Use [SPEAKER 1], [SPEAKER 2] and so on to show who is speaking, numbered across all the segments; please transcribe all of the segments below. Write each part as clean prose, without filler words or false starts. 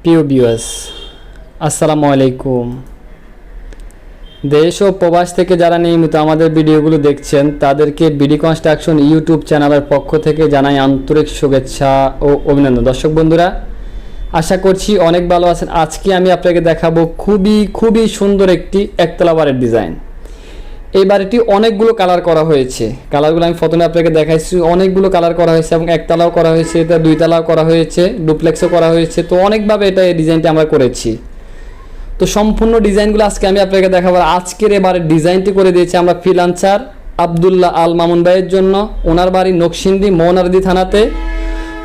[SPEAKER 1] প্রিয় ভিউয়ার্স, আসসালামু আলাইকুম। দেশ ও প্রবাস থেকে যারা নিয়মিত আমাদের ভিডিওগুলো দেখছেন তাদেরকে বিডি কনস্ট্রাকশন ইউটিউব চ্যানেলের পক্ষ থেকে জানাই আন্তরিক শুভেচ্ছা ও অভিনন্দন। দর্শক বন্ধুরা, আশা করছি অনেক ভালো আছেন। আজকে আমি আপনাকে দেখাবো খুবই সুন্দর একটি একতলা বাড়ির ডিজাইন। এই বাড়িটি অনেকগুলো কালার করা হয়েছে। কালারগুলো আমি প্রথমে আপনাকে দেখাইছি। অনেকগুলো কালার করা হয়েছে এবং একতলাও করা হয়েছে, এটা দুইতলাও করা হয়েছে, ডুপ্লেক্সও করা হয়েছে। তো অনেকভাবে এই ডিজাইনটি আমরা করেছি। তো সম্পূর্ণ ডিজাইনগুলো আজকে আমি আপনাকে দেখাবো। আজকের এবারে ডিজাইনটি করে দিয়েছি আমরা ফ্রিল্যান্সার আব্দুল্লাহ আল মামুন ভাইয়ের জন্য। ওনার বাড়ি নকশিন্দি মৌনারদি থানাতে।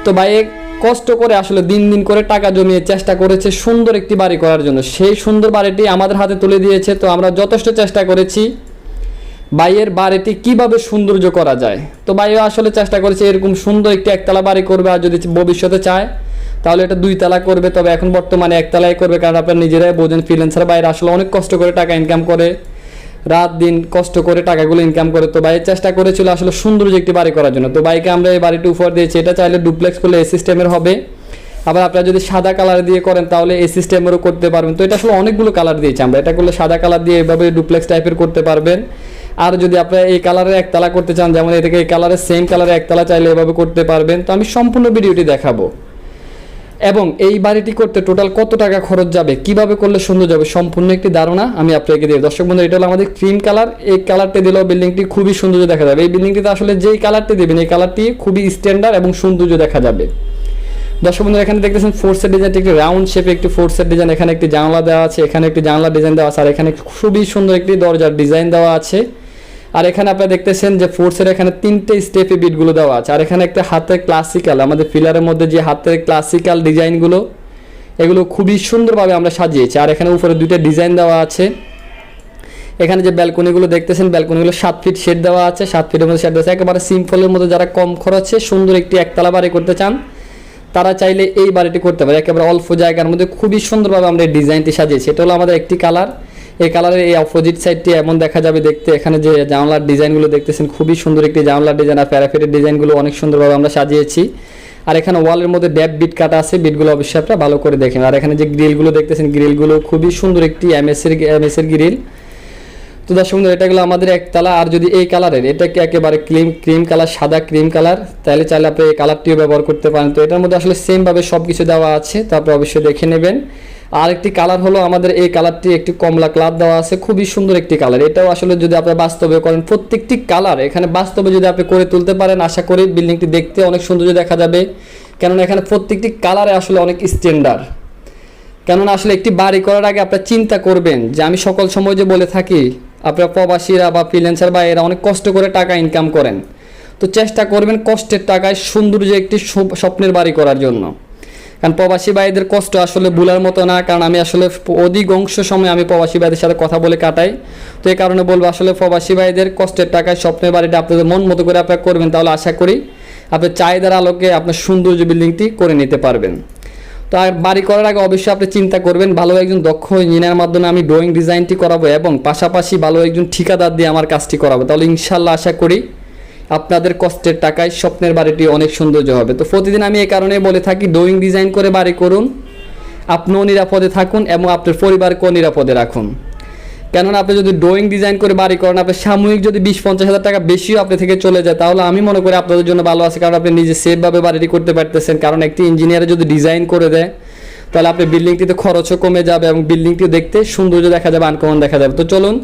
[SPEAKER 1] তো ভাই কষ্ট করে আসলে দিন করে টাকা জমিয়ে চেষ্টা করেছে সুন্দর একটি বাড়ি করার জন্য। সেই সুন্দর বাড়িটি আমাদের হাতে তুলে দিয়েছে। তো আমরা যথেষ্ট চেষ্টা করেছি ভাইয়ের বাড়িটি কিভাবে সৌন্দর্য করা যায়। তো ভাইও আসলে চেষ্টা করেছে এরকম সুন্দর একটি একতলা বাড়ি করবে, আর যদি ভবিষ্যতে চায় তাহলে এটা দুইতলা করবে। তবে এখন বর্তমানে একতলাই করবে, কারণ আপনারা নিজেরাই বোঝেন ফ্রিল্যান্সার বাইরে আসলে অনেক কষ্ট করে টাকা ইনকাম করে, রাত দিন কষ্ট করে টাকাগুলো ইনকাম করে। তো ভাইয়ের চেষ্টা করেছিল আসলে সৌন্দর্য একটি বাড়ি করার জন্য। তো ভাইকে আমরা এই বাড়িটি উপহার দিয়েছি। এটা চাইলে ডুপ্লেক্স করলে এই সিস্টেমের হবে, আবার আপনারা যদি সাদা কালার দিয়ে করেন তাহলে এই সিস্টেমেরও করতে পারবেন। তো এটা আসলে অনেকগুলো কালার দিয়েছি আমরা। এটা করলে সাদা কালার দিয়ে এভাবে ডুপ্লেক্স টাইপের করতে পারবেন। আর যদি আপনারা এই কালারের একতলা করতে চান, যেমন এটাকে এই কালারের সেম কালারের একতলা চাইলে এভাবে করতে পারবেন। তো আমি সম্পূর্ণ ভিডিওটি দেখাবো এবং এই বাড়িটি করতে টোটাল কত টাকা খরচ যাবে, কিভাবে করলে সুন্দর যাবে, সম্পূর্ণ একটি ধারণা আমি আপনাকে দিই। দর্শক বন্ধু, এটা হলো আমাদের ক্রিম কালার। এই কালারটি দিলেও বিল্ডিংটি খুবই সৌন্দর্য দেখা যাবে। এই বিল্ডিংটিতে আসলে যেই কালারটি দেবেন এই কালারটি খুবই স্ট্যান্ডার্ড এবং সৌন্দর্য দেখা যাবে। দর্শক বন্ধু, এখানে দেখতেছেন ফোর্সের ডিজাইনটি একটি রাউন্ড শেপে একটি ফোর্সের ডিজাইন। এখানে একটি জানলা দেওয়া আছে, এখানে একটি জানলা ডিজাইন দেওয়া আছে, আর এখানে খুবই সুন্দর একটি দরজার ডিজাইন দেওয়া আছে। আর এখানে আপনারা দেখতেছেন যে ফোর্সের এখানে 3টে স্টেপে বিটগুলো দেওয়া আছে। আর এখানে একটা হাতের ক্লাসিক্যাল, আমাদের পিলারের মধ্যে যে হাতের ক্লাসিক্যাল ডিজাইনগুলো, এগুলো খুবই সুন্দরভাবে আমরা সাজিয়েছি। আর এখানে উপরে 2টা ডিজাইন দেওয়া আছে। এখানে যে ব্যালকনিগুলো দেখতেছেন, ব্যালকনিগুলো 7 ফিট শেড দেওয়া আছে। 7 ফিটের মধ্যে শেড দেওয়া আছে। একেবারে সিম্পলের মধ্যে যারা কম খরচে সুন্দর একটি একতলা বাড়ি করতে চান তারা চাইলে এই বাড়িটি করতে পারে। একেবারে অল্প জায়গার মধ্যে খুবই সুন্দরভাবে আমরা এই ডিজাইনটি সাজিয়েছি। এটা হলো আমাদের একটি কালার। এই কালারের এই অপোজিট সাইডটি এমন দেখা যাবে দেখতে। এখানে যে জানলার ডিজাইনগুলো দেখতেছেন খুবই সুন্দর একটি জানলার ডিজাইন, আর প্যারাফিটের ডিজাইনগুলো অনেক সুন্দরভাবে আমরা সাজিয়েছি। আর এখানে ওয়ালের মধ্যে ড্যাপ বিট কাটা আছে, বিটগুলো অবশ্যই আপনারা ভালো করে দেখেন। আর এখানে যে গ্রিলগুলো দেখতেছেন, গ্রিলগুলো খুবই সুন্দর একটি এমএসের গ্রিল। তো দর্শক বন্ধু, এটা গেলো আমাদের একতলা। আর যদি এই কালারের এটাকে একেবারে ক্রিম কালার, সাদা ক্রিম কালার, তাহলে চাইলে আপনি এই কালারটিও ব্যবহার করতে পারেন। তো এটার মধ্যে আসলে সেমভাবে সব কিছু দেওয়া আছে, তারপরে অবশ্যই দেখে নেবেন। আর একটি কালার হলো আমাদের এই কালারটি একটি কমলা কালার দেওয়া আছে, খুবই সুন্দর একটি কালার। এটাও আসলে যদি আপনি বাস্তবে করেন, প্রত্যেকটি কালার এখানে বাস্তবে যদি আপনি করে তুলতে পারেন, আশা করি বিল্ডিংটি দেখতে অনেক সৌন্দর্য দেখা যাবে। কেননা এখানে প্রত্যেকটি কালারে আসলে অনেক স্ট্যান্ডার্ড। কেননা আসলে একটি বাড়ি করার আগে আপনারা চিন্তা করবেন যে আমি সকল সময় যে বলে থাকি আপনারা প্রবাসীরা বা ফ্রিল্যান্সার বা এরা অনেক কষ্ট করে টাকা ইনকাম করেন। তো চেষ্টা করবেন কষ্টের টাকায় সৌন্দর্য একটি স্বপ্নের বাড়ি করার জন্য। কারণ প্রবাসী ভাইদের কষ্ট আসলে ভুলার মতো না। কারণ আমি আসলে অধিকাংশ সময় আমি প্রবাসী ভাইদের সাথে কথা বলে কাটাই। তো এই কারণে বলবো আসলে প্রবাসী ভাইদের কষ্টের টাকায় স্বপ্নের বাড়িটা আপনাদের মন মতো করে আপনারা করবেন, তাহলে আশা করি আপনার চাহিদার আলোকে আপনার সৌন্দর্য বিল্ডিংটি করে নিতে পারবেন। তো আর বাড়ি করার আগে অবশ্যই আপনি চিন্তা করবেন ভালো একজন দক্ষ ইঞ্জিনিয়ার মাধ্যমে আমি ড্রয়িং ডিজাইনটি করাবো এবং পাশাপাশি ভালো একজন ঠিকাদার দিয়ে আমার কাজটি করাবো। তাহলে ইনশাল্লাহ আশা করি আপনাদের কষ্টের টাকায় স্বপ্নের বাড়িটি অনেক সৌন্দর্য হবে। তো প্রতিদিন আমি এই কারণে বলে থাকি ড্রয়িং ডিজাইন করে বাড়ি করুন, আপনিও নিরাপদে থাকুন এবং আপনার পরিবারকেও নিরাপদে রাখুন। কেননা আপনি যদি ড্রয়িং ডিজাইন করে বাড়ি করেন, আপনি সাময়িক যদি 20-50 হাজার টাকা বেশিও আপনি থেকে চলে যায়, তাহলে আমি মনে করি আপনাদের জন্য ভালো আছে। কারণ আপনি নিজে সেফভাবে বাড়িটি করতে পারতেছেন। কারণ একটি ইঞ্জিনিয়ার যদি ডিজাইন করে দেয় তাহলে আপনার বিল্ডিংটিতে খরচও কমে যাবে এবং বিল্ডিংটিও দেখতে সৌন্দর্য দেখা যাবে, আনকমন দেখা যাবে। তো চলুন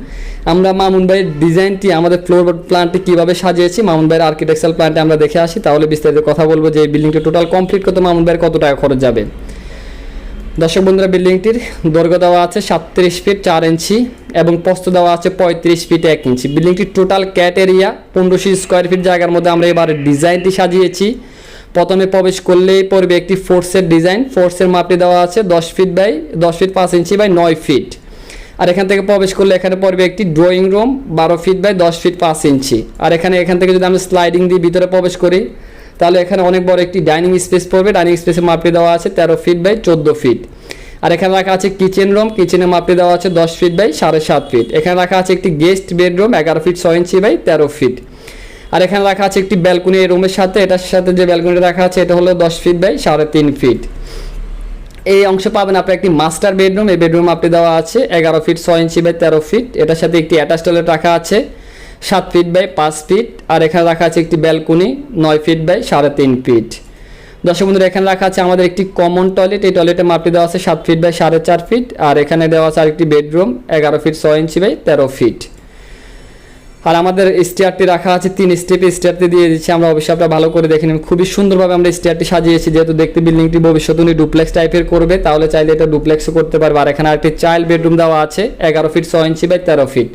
[SPEAKER 1] আমরা মামুন ভাইয়ের ডিজাইনটি, আমাদের ফ্লোর প্ল্যানটি কীভাবে সাজিয়েছি, মামুন ভাইয়ের আর্কিটেকচারাল প্ল্যানটি আমরা দেখে আসি। তাহলে বিস্তারিত কথা বলবো যে এই বিল্ডিংটি টোটাল কমপ্লিট করতে মামুন ভাইয়ের কত টাকা খরচ যাবে। দর্শক বন্ধুরা, বিল্ডিংটির দৈর্ঘ্য দেওয়া আছে 37 ফিট 4 ইঞ্চি এবং প্রস্থ দেওয়া আছে 35 ফিট 1 ইঞ্চি। বিল্ডিংটির total cat area 1500 square feet জায়গার মধ্যে আমরা এবার ডিজাইনটি সাজিয়েছি। প্রথমে প্রবেশ করলেই পড়বে একটি ফোর্সের ডিজাইন। ফোর্সের মাপটি দেওয়া আছে 10 ফিট 5 ইঞ্চি বাই 9 ফিট। আর এখান থেকে প্রবেশ করলে এখানে পড়বে একটি ড্রয়িং রুম 12 ফিট 10 ফিট 5 ইঞ্চি। আর এখান থেকে যদি আমি স্লাইডিং দিয়ে ভিতরে প্রবেশ করি তাহলে এখানে অনেক বড় একটি ডাইনিং স্পেস পড়বে। ডাইনিং স্পেসের মাপটি দেওয়া আছে 13 ফিট 14 ফিট। আর এখানে রাখা আছে কিচেন রুম, কিচেনের মাপটি দেওয়া আছে 10 ফিট 7.5 ফিট। এখানে রাখা আছে একটি গেস্ট বেডরুম 11 ফিট 6 ইঞ্চি 13 ফিট। আর এখানে রাখা আছে একটি ব্যালকনি এই রুমের সাথে, এটার সাথে যে ব্যালকনি রাখা আছে এটা হলো 10 ফিট 3.5 ফিট। এই অংশে পাবেন আপনি একটি মাস্টার বেডরুম। এই বেডরুম আপনি দেওয়া আছে 11 ফিট 6 ইঞ্চি বাই 13 ফিট। এটার সাথে একটি অ্যাটাচ টয়লেট রাখা আছে 7 ফিট বাই 5 ফিট। আর এখানে রাখা আছে একটি ব্যালকনি 9 ফিট বাই 3.5 ফিট। দর্শক বন্ধুরা, এখানে রাখা আছে আমাদের একটি কমন টয়লেট। এই টয়লেটের মাপটি দেওয়া আছে 7 ফিট বাই 4.5 ফিট। আর এখানে দেওয়া আছে আরেকটি bedroom 11 feet 6 inch by 13 feet. আর আমাদের স্টেয়ারটি রাখা আছে 3 স্টেপে। স্টেয়ারটি দিয়ে দিচ্ছি আমরা, অবশ্যই আপনারা ভালো করে দেখে নিন। খুবই সুন্দরভাবে আমরা স্টেয়ারটি সাজিয়েছি, যেহেতু দেখতে বিল্ডিংটি ভবিষ্যতে উনি ডুপ্লেক্স টাইপের করবে, তাহলে চাইলে এটা ডুপ্লেক্সও করতে পারবে। আর এখানে আরেকটি চাইল্ড বেডরুম দেওয়া আছে 11 ফিট 6 ইঞ্চি বাই 13 ফিট।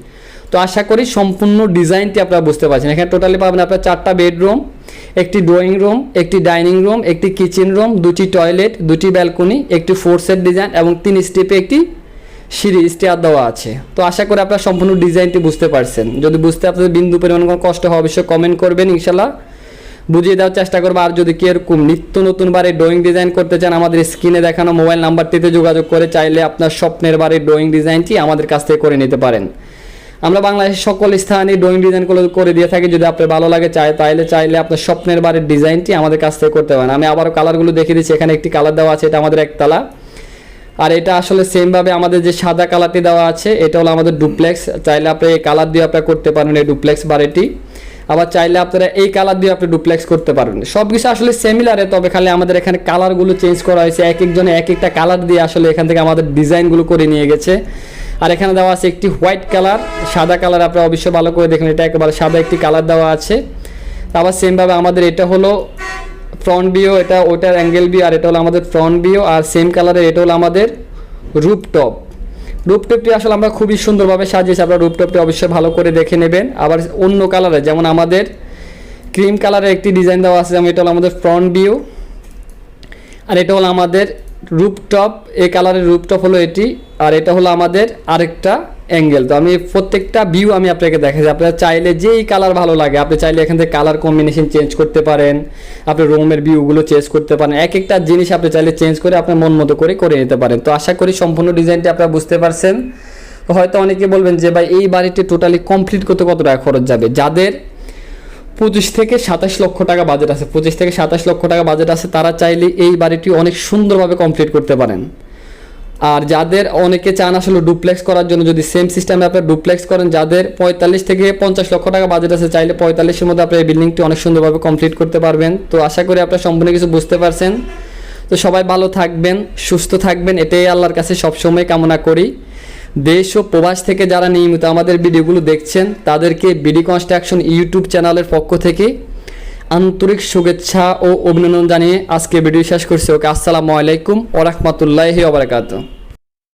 [SPEAKER 1] তো আশা করি সম্পূর্ণ ডিজাইনটি আপনারা বুঝতে পারছেন। এখানে টোটালি পাবেন আপনার 4টা বেডরুম, একটি ড্রয়িং রুম, একটি ডাইনিং রুম, একটি কিচেন রুম, 2টি টয়লেট, 2টি ব্যালকনি, একটি 4 সেট ডিজাইন এবং 3 স্টেপে একটি সিঁড়ি স্টেয়ার দেওয়া আছে। তো আশা করি আপনারা সম্পূর্ণ ডিজাইনটি বুঝতে পারছেন। যদি বুঝতে আপনাদের বিন্দু পরিমাণ কোনো কষ্ট হয় অবশ্যই কমেন্ট করবেন, ইনশাল্লাহ বুঝিয়ে দেওয়ার চেষ্টা করবো। আর যদি কি এরকম নিত্য নতুন বাড়ির ড্রয়িং ডিজাইন করতে চান, আমাদের স্ক্রিনে দেখানো মোবাইল নাম্বারটিতে যোগাযোগ করে চাইলে আপনার স্বপ্নের বাড়ির ড্রয়িং ডিজাইনটি আমাদের কাছ থেকে করে নিতে পারেন। আমরা বাংলাদেশের সকল স্থানে ড্রয়িং ডিজাইনগুলো করে দিয়ে থাকি। যদি আপনার ভালো লাগে চাইলে আপনার স্বপ্নের বাড়ির ডিজাইনটি আমাদের কাছ থেকে করতে পারেন। আমি আবারও কালারগুলো দেখিয়ে দিচ্ছি। এখানে একটি কালার দেওয়া আছে, এটা আমাদের একতলা। আর এটা আসলে সেমভাবে আমাদের যে সাদা কালারটি দেওয়া আছে এটা হলো আমাদের ডুপ্লেক্স। চাইলে আপনি এই কালার দিয়ে আপনারা করতে পারেন এই ডুপ্লেক্স বাড়িটি। আবার চাইলে আপনারা এই কালার দিয়ে আপনি ডুপ্লেক্স করতে পারবেন। সব কিছু আসলে সিমিলারে, তবে খালি আমাদের এখানে কালারগুলো চেঞ্জ করা হয়েছে। এক একজনে এক একটা কালার দিয়ে আসলে এখান থেকে আমাদের ডিজাইনগুলো করে নিয়ে গেছে। আর এখানে দেওয়া আছে একটি হোয়াইট কালার, সাদা কালার। আপনারা অবশ্যই ভালো করে দেখেন, এটা একেবারে সাদা একটি কালার দেওয়া আছে। আবার সেমভাবে আমাদের এটা হলো ফ্রন্ট ভিউ, এটা ওটার অ্যাঙ্গেল ভিউ। আর এটা হলো আমাদের ফ্রন্ট ভিউ। আর সেম কালারের এটা হলো আমাদের রুফটপ। রুফটপটি আসলে আমরা খুবই সুন্দরভাবে সাজিয়েছি, আপনারা রুফটপটি অবশ্যই ভালো করে দেখে নেবেন। আবার অন্য কালারে, যেমন আমাদের ক্রিম কালারের একটি ডিজাইন দেওয়া আছে, যেমন এটা হলো আমাদের ফ্রন্ট ভিউ। আর এটা হলো আমাদের রুফটপ, এই কালারের রুফটপ হলো এটি। আর এটা হলো আমাদের আরেকটা অ্যাঙ্গেল। তো আমি প্রত্যেকটা ভিউ আমি আপনাকে দেখাচ্ছি। আপনারা চাইলে যেই কালার ভালো লাগে আপনি চাইলে এখান থেকে কালার কম্বিনেশন চেঞ্জ করতে পারেন, আপনি রুমের ভিউগুলো চেঞ্জ করতে পারেন। এক একটা জিনিস আপনি চাইলে চেঞ্জ করে আপনার মন মতো করে নিতে পারেন। তো আশা করি সম্পূর্ণ ডিজাইনটি আপনারা বুঝতে পারছেন। তো হয়তো অনেকে বলবেন যে ভাই এই বাড়িটি টোটালি কমপ্লিট করতে কত টাকা খরচ যাবে। যাদের 25 থেকে 27 লক্ষ টাকা বাজেট আছে, 25 থেকে 27 লক্ষ টাকা বাজেট আছে, তারা চাইলে এই বাড়িটি অনেক সুন্দরভাবে কমপ্লিট করতে পারেন। আর যাদের অনেকে চান আসলে ডুপ্লেক্স করার জন্য, যদি সেম সিস্টেমে আপনি ডুপ্লেক্স করেন, যাদের 45 থেকে 50 লক্ষ টাকা বাজেট আছে, চাইলে 45-এর মধ্যে আপনি এই বিল্ডিংটি অনেক সুন্দরভাবে কমপ্লিট করতে পারবেন। তো আশা করি আপনারা সম্পূর্ণ কিছু বুঝতে পারছেন। তো সবাই ভালো থাকবেন, সুস্থ থাকবেন, এটাই আল্লাহর কাছে সবসময় কামনা করি। দেশ ও প্রবাস থেকে যারা নিয়মিত আমাদের ভিডিওগুলো দেখছেন তাদেরকে বিডি কনস্ট্রাকশন ইউটিউব চ্যানেলের পক্ষ থেকে আন্তরিক শুভেচ্ছা ও অভিনন্দন জানিয়ে আজকে ভিডিও শেষ করছি। ওকে, আসসালামু আলাইকুম ওয়া রাহমাতুল্লাহি ওয়া বারাকাতুহু।